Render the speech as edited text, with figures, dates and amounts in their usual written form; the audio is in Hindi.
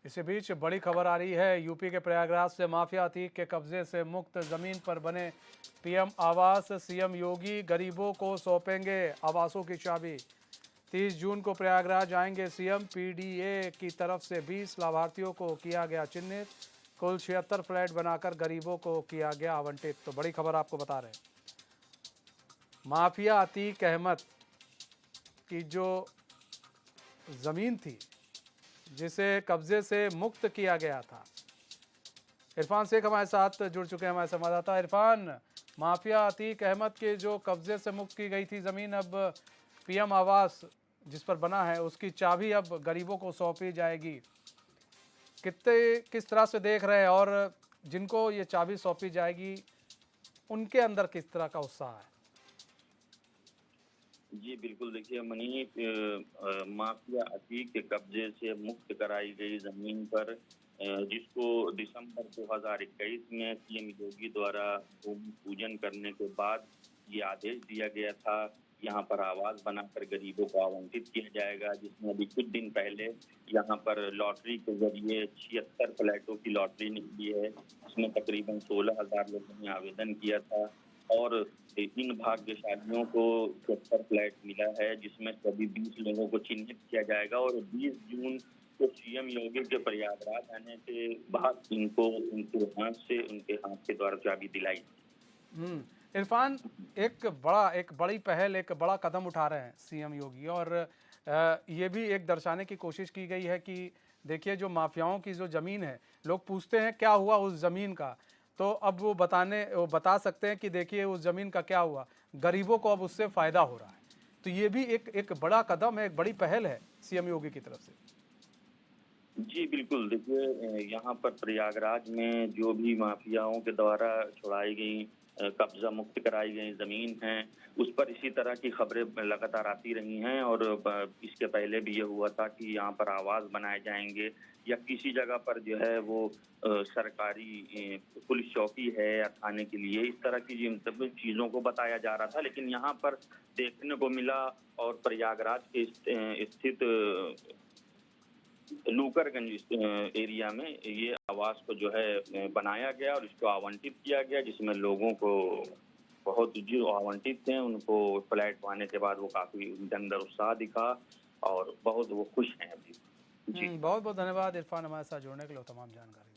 इसी बीच बड़ी खबर आ रही है। यूपी के प्रयागराज से माफिया अतीक के कब्जे से मुक्त जमीन पर बने पीएम आवास। सीएम योगी गरीबों को सौंपेंगे आवासों की चाबी। 30 जून को प्रयागराज आएंगे सीएम। पीडीए की तरफ से 20 लाभार्थियों को किया गया चिन्हित। कुल 76 फ्लैट बनाकर गरीबों को किया गया आवंटित। तो बड़ी खबर आपको बता रहे हैं, माफिया अतीक अहमद की जो जमीन थी जिसे कब्जे से मुक्त किया गया था। इरफान शेख हमारे साथ जुड़ चुके हैं, हमारे संवाददाता। इरफान, माफिया अतीक अहमद के जो कब्जे से मुक्त की गई थी ज़मीन, अब पीएम आवास जिस पर बना है उसकी चाबी अब गरीबों को सौंपी जाएगी। किस तरह से देख रहे हैं, और जिनको ये चाबी सौंपी जाएगी उनके अंदर किस तरह का उत्साह है? जी बिल्कुल, देखिए मनी माफिया अतीक के कब्जे से मुक्त कराई गई जमीन पर जिसको दिसंबर 2021 में सीएम योगी द्वारा भूमि पूजन करने के बाद ये आदेश दिया गया था, यहाँ पर आवास बनाकर गरीबों को आवंटित किया जाएगा। जिसमें अभी कुछ दिन पहले यहाँ पर लॉटरी के जरिए 76 फ्लैटों की लॉटरी निकली है, जिसमें तकरीबन 16,000 लोगों ने आवेदन किया था और इन भाग्यशालियों को 76 फ्लैट मिला है, जिसमें सभी 20 लोगों को चिन्हित किया जाएगा और 20 जून को सीएम योगी के प्रयागराज आने के बाद इनको उनके हाथ के द्वारा चाबी दिलाई। इरफान, एक बड़ी पहल, एक बड़ा कदम उठा रहे हैं सीएम योगी, और ये भी एक दर्शाने की कोशिश की गई है कि देखिए जो माफियाओं की जो ज़मीन है, लोग पूछते हैं क्या हुआ उस ज़मीन का, तो अब वो बता सकते हैं कि देखिए उस ज़मीन का क्या हुआ, गरीबों को अब उससे फ़ायदा हो रहा है। तो ये भी एक बड़ा कदम है, एक बड़ी पहल है सीएम योगी की तरफ से। जी बिल्कुल, देखिए यहाँ पर प्रयागराज में जो भी माफियाओं के द्वारा छुड़ाई गई कब्जा मुक्त कराई गई जमीन है, उस पर इसी तरह की खबरें लगातार आती रही हैं और इसके पहले भी ये हुआ था कि यहाँ पर आवास बनाए जाएंगे या किसी जगह पर जो है वो सरकारी पुलिस चौकी है या थाने के लिए, इस तरह की जिन सब चीज़ों को बताया जा रहा था। लेकिन यहाँ पर देखने को मिला और प्रयागराज के स्थित लूकरगंज एरिया में ये आवास को जो है बनाया गया और इसको आवंटित किया गया, जिसमें लोगों को बहुत जो आवंटित थे उनको फ्लैट पाने के बाद वो काफी उनके अंदर उत्साह दिखा और बहुत वो खुश हैं अभी। जी बहुत बहुत धन्यवाद इरफान, हमारे साथ जुड़ने के लिए, तमाम जानकारी।